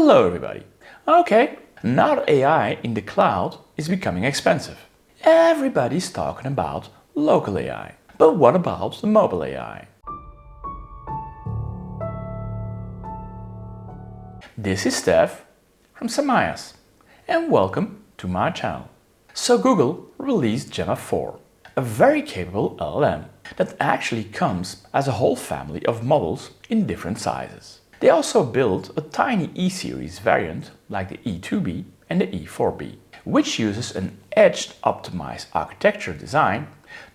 Hello everybody! Okay, now that AI in the cloud is becoming expensive. Everybody's talking about local AI. But what about the mobile AI? This is Stef from Samayas and welcome to my channel. So Google released Gemma 4, a very capable LLM that actually comes as a whole family of models in different sizes. They also built a tiny E-series variant like the E2B and the E4B, which uses an edged optimized architecture design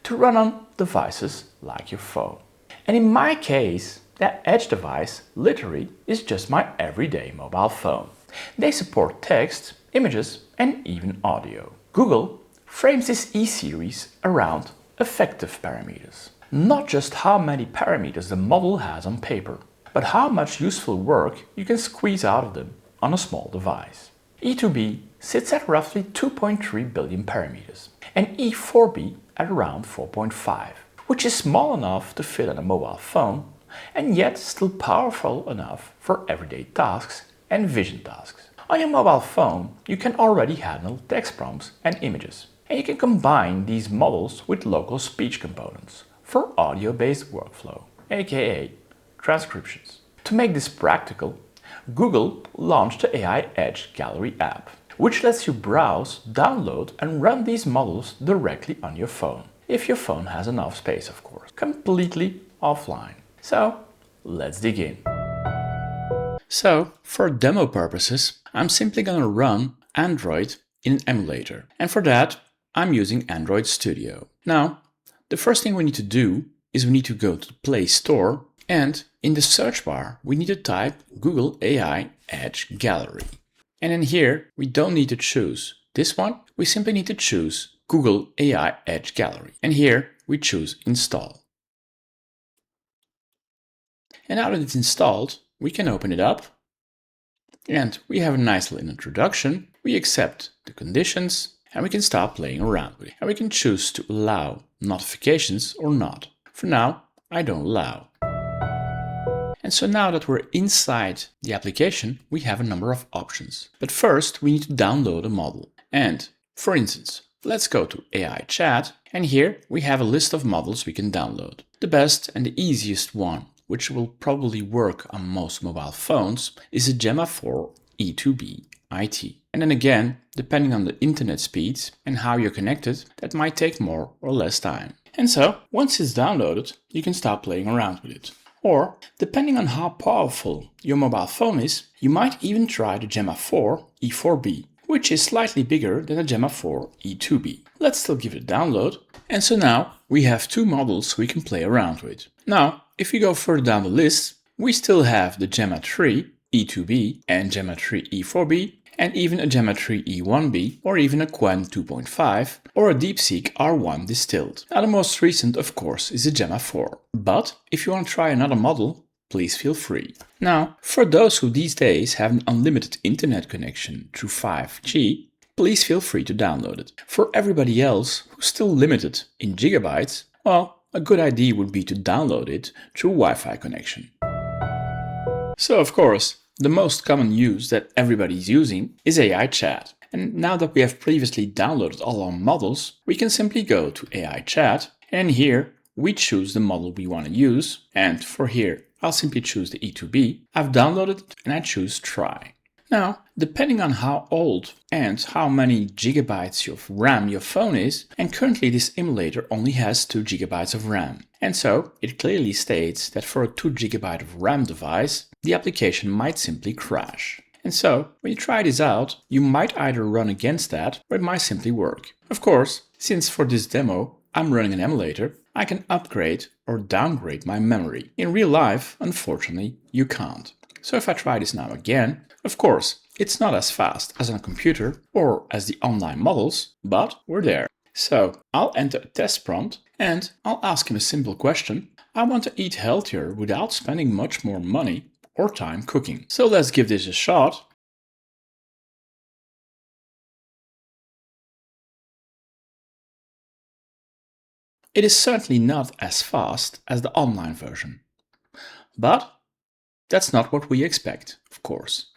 to run on devices like your phone. And in my case, that edge device literally is just my everyday mobile phone. They support text, images and even audio. Google frames this E-series around effective parameters. Not just how many parameters the model has on paper, but how much useful work you can squeeze out of them on a small device. E2B sits at roughly 2.3 billion parameters and E4B at around 4.5, which is small enough to fit on a mobile phone and yet still powerful enough for everyday tasks and vision tasks. On your mobile phone, you can already handle text prompts and images, and you can combine these models with local speech components for audio-based workflow, aka transcriptions. To make this practical, Google launched the AI Edge Gallery app, which lets you browse, download and run these models directly on your phone. If your phone has enough space, of course, completely offline. So let's dig in. So for demo purposes, I'm simply gonna run Android in an emulator. And for that, I'm using Android Studio. Now, the first thing we need to do is we need to go to the Play Store, and in the search bar, we need to type Google AI Edge Gallery. And in here, we don't need to choose this one. We simply need to choose Google AI Edge Gallery. And here we choose Install. And now that it's installed, we can open it up. And we have a nice little introduction. We accept the conditions and we can start playing around with it. And we can choose to allow notifications or not. For now, I don't allow. And so now that we're inside the application, we have a number of options. But first, we need to download a model. And for instance, let's go to AI Chat. And here we have a list of models we can download. The best and the easiest one, which will probably work on most mobile phones, is a Gemma 4 E2B IT. And then again, depending on the internet speeds and how you're connected, that might take more or less time. And so, once it's downloaded, you can start playing around with it. Or, depending on how powerful your mobile phone is, you might even try the Gemma 4 E4B, which is slightly bigger than the Gemma 4 E2B. Let's still give it a download. And so now we have two models we can play around with. Now, if we go further down the list, we still have the Gemma 3 E2B and Gemma 3 E4B, and even a Gemma 3 E1B, or even a Qwen 2.5, or a DeepSeek R1 distilled. Now the most recent, of course, is the Gemma 4. But if you want to try another model, please feel free. Now, for those who these days have an unlimited internet connection through 5G, please feel free to download it. For everybody else who's still limited in gigabytes, well, a good idea would be to download it through Wi-Fi connection. So of course, the most common use that everybody's using is AI Chat. And now that we have previously downloaded all our models, we can simply go to AI Chat, and here we choose the model we want to use. And for here, I'll simply choose the E2B. I've downloaded it and I choose Try. Now, depending on how old and how many gigabytes of RAM your phone is, and currently this emulator only has 2 gigabytes of RAM. And so it clearly states that for a 2 gigabyte of RAM device, the application might simply crash. And so when you try this out, you might either run against that or it might simply work. Of course, since for this demo I'm running an emulator, I can upgrade or downgrade my memory. In real life, unfortunately, you can't. So if I try this now again, of course, it's not as fast as on a computer or as the online models, but we're there. So I'll enter a test prompt and I'll ask him a simple question. I want to eat healthier without spending much more money or time cooking. So let's give this a shot. It is certainly not as fast as the online version, but that's not what we expect, of course.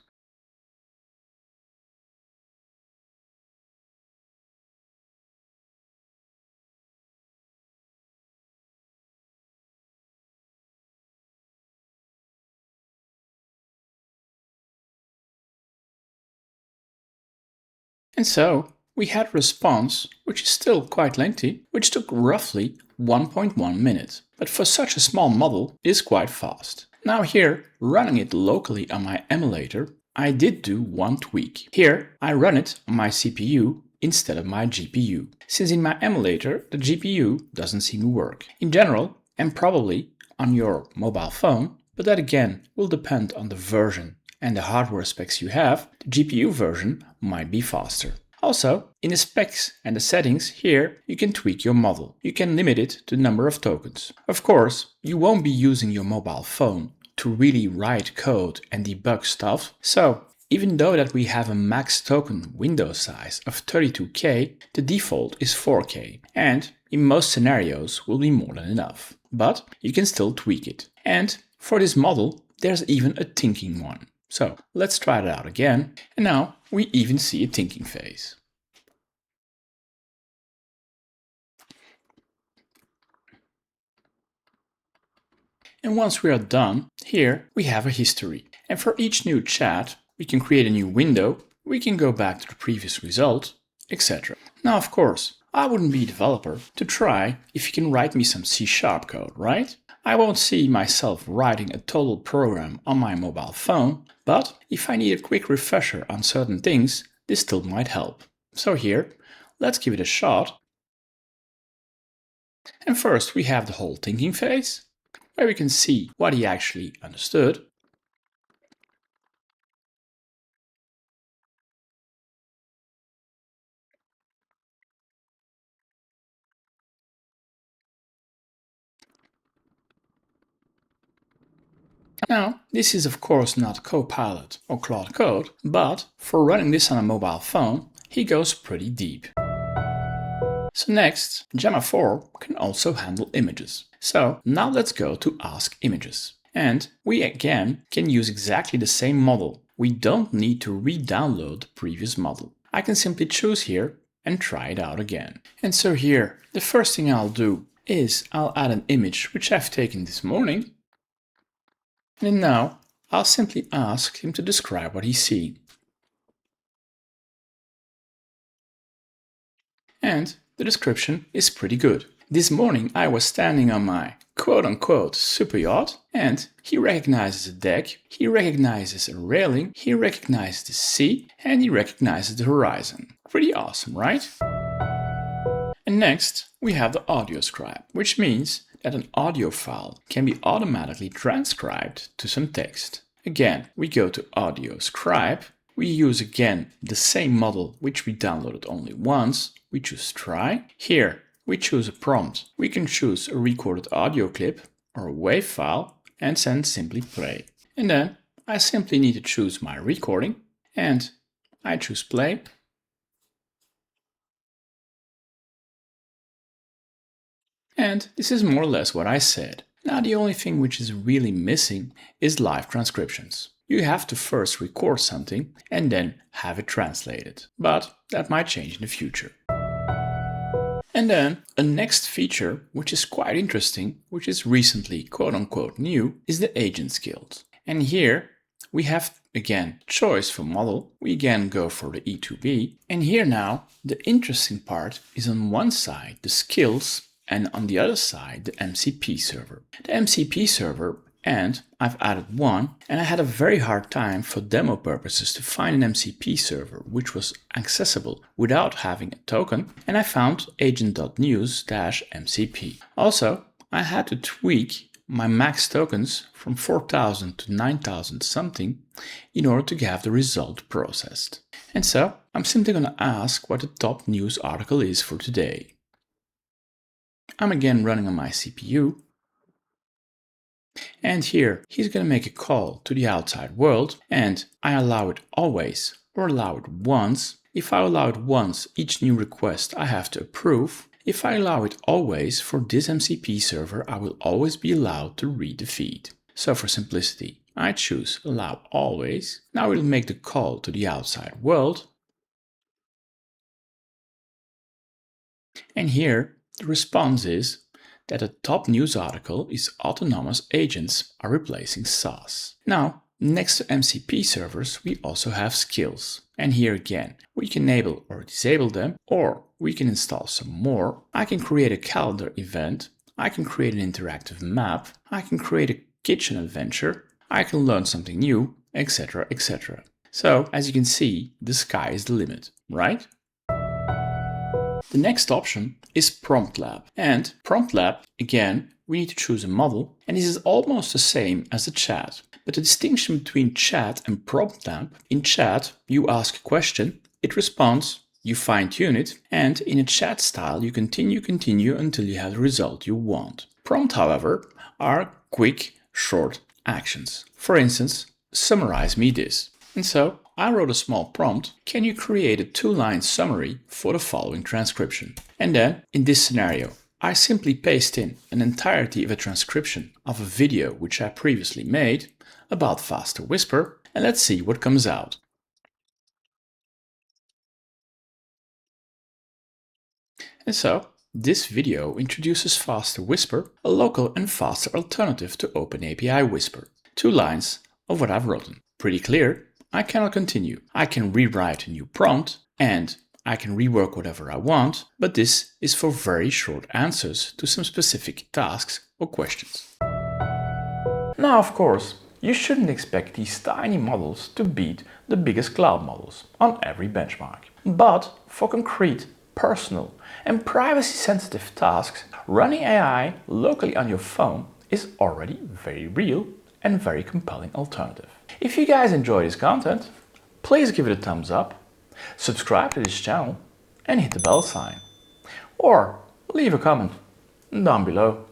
And so we had a response, which is still quite lengthy, which took roughly 1.1 minutes. But for such a small model, it is quite fast. Now here, running it locally on my emulator, I did do one tweak. Here, I run it on my CPU instead of my GPU, since in my emulator the GPU doesn't seem to work. In general, and probably on your mobile phone, but that again will depend on the version and the hardware specs you have, the GPU version might be faster. Also, in the specs and the settings here, you can tweak your model. You can limit it to the number of tokens. Of course, you won't be using your mobile phone to really write code and debug stuff. So, even though that we have a max token window size of 32K, the default is 4K, and in most scenarios will be more than enough. But you can still tweak it. And for this model, there's even a thinking one. So let's try it out again, and now we even see a thinking phase. And once we are done, here we have a history. And for each new chat, we can create a new window, we can go back to the previous result, etc. Now, of course, I wouldn't be a developer to try if you can write me some C# code, right? I won't see myself writing a total program on my mobile phone, but if I need a quick refresher on certain things, this still might help. So here, let's give it a shot. And first we have the whole thinking phase, where we can see what he actually understood. Now, this is of course not Copilot or Claude Code, but for running this on a mobile phone, he goes pretty deep. So next, Gemma 4 can also handle images. So now let's go to Ask Images. And we again can use exactly the same model. We don't need to re-download the previous model. I can simply choose here and try it out again. And so here, the first thing I'll do is I'll add an image which I've taken this morning. And now I'll simply ask him to describe what he's seeing. And the description is pretty good. This morning I was standing on my quote-unquote super yacht, and he recognizes a deck, he recognizes a railing, he recognizes the sea, and he recognizes the horizon. Pretty awesome, right? And next we have the audio scribe, which means that an audio file can be automatically transcribed to some text. Again, we go to audio scribe, we use again the same model which we downloaded only once, we choose try. Here we choose a prompt. We can choose a recorded audio clip or a WAV file and then simply play. And then I simply need to choose my recording and I choose play. And this is more or less what I said. Now the only thing which is really missing is live transcriptions. You have to first record something and then have it translated. But that might change in the future. And then a next feature, which is quite interesting, which is recently quote-unquote new, is the agent skills. And here we have again choice for model. We again go for the E2B. And here now the interesting part is on one side the skills and on the other side the MCP server. The MCP server, and I've added one, and I had a very hard time for demo purposes to find an MCP server which was accessible without having a token, and I found agent.news-mcp. Also, I had to tweak my max tokens from 4000 to 9000 something in order to have the result processed. And so I'm simply going to ask what the top news article is for today. I'm again running on my CPU. And here he's going to make a call to the outside world, and I allow it always or allow it once. If I allow it once, each new request I have to approve. If I allow it always for this MCP server, I will always be allowed to read the feed. So for simplicity, I choose allow always. Now we'll make the call to the outside world. And here the response is that the top news article is autonomous agents are replacing SAS. Now, Next to MCP servers, we also have skills. And here again, we can enable or disable them, or we can install some more. I can create a calendar event. I can create an interactive map. I can create a kitchen adventure. I can learn something new, etc., etc. So, as you can see, the sky is the limit, right? The next option is Prompt Lab. And Prompt Lab, again, we need to choose a model, and this is almost the same as the chat. But the distinction between chat and Prompt Lab, in chat, you ask a question, it responds, you fine-tune it, and in a chat style, you continue until you have the result you want. Prompt, however, are quick, short actions. For instance, summarize me this. And so I wrote a small prompt. Can you create a 2-line summary for the following transcription? And then in this scenario, I simply paste in an entirety of a transcription of a video which I previously made about Faster Whisper, and let's see what comes out. And so this video introduces Faster Whisper, a local and faster alternative to OpenAPI Whisper. 2 lines of what I've written. Pretty clear. I cannot continue. I can rewrite a new prompt and I can rework whatever I want, but this is for very short answers to some specific tasks or questions. Now, of course, you shouldn't expect these tiny models to beat the biggest cloud models on every benchmark. But for concrete, personal and privacy-sensitive tasks, running AI locally on your phone is already very real and very compelling alternative. If you guys enjoy this content, please give it a thumbs up, subscribe to this channel and hit the bell sign. Or leave a comment down below.